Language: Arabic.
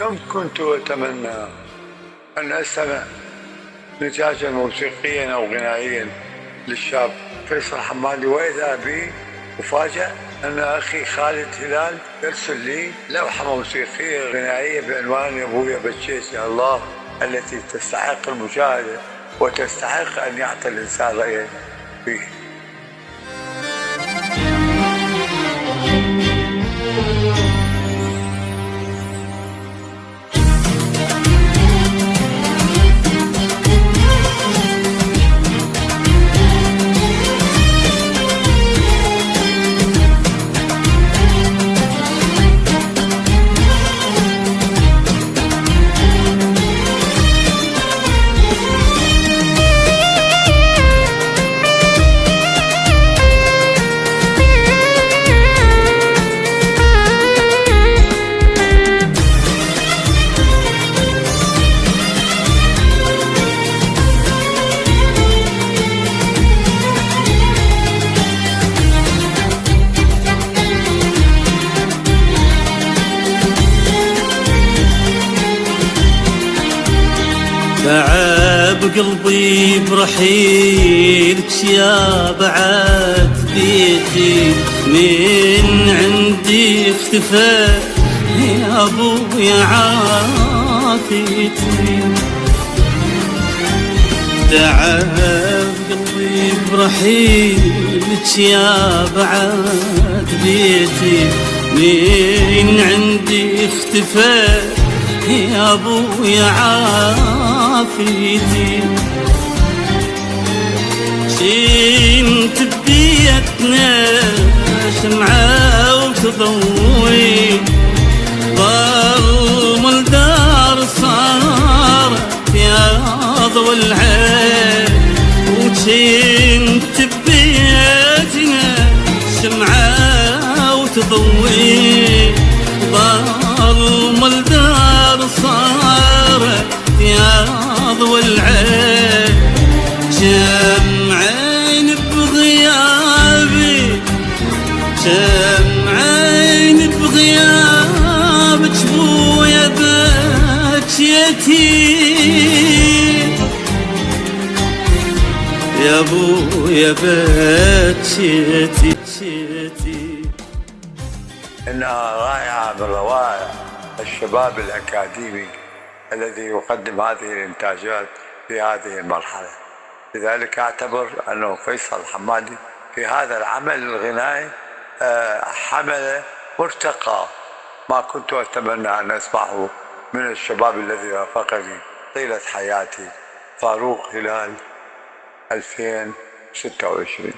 كم كنت أتمنى أن أستمع نتاجا موسيقيا أو غنائيا للشاب فيصل حمادي، وإذا بي أفاجأ أن أخي خالد هلال يرسل لي لوحة موسيقية غنائية بعنوان يا أبويا بكيت يا الله، التي تستحق المشاهدة وتستحق أن يعطي الإنسان رأيه فيه. تعب قلبي برحيلك يا بعد بيتي، من عندي اختفى يا ابويا عافيتي. تعب قلبي برحيلك يا بعد بيتي، من عندي اختفى يا ابويا عافيتي. كنت ببيتنا شمعة وتضوي، ظلم الدار صارت يا ضوء العين. وكنت ببيتنا شمعة وتضوي، ظلم الدار صارت يا ضوء العين. شمعين بغيابي، شمعين بغيابك بويا بكيتي يا بويا بكيتي. إنها رائعة من روائع الشباب الأكاديمي الذي يقدم هذه الإنتاجات في هذه المرحلة. لذلك أعتبر أنه فيصل حمادي في هذا العمل الغنائي حمل مرتقى ما كنت أتمنى أن أسمعه من الشباب الذي رافقني طيلة حياتي، فاروق هلال 2026.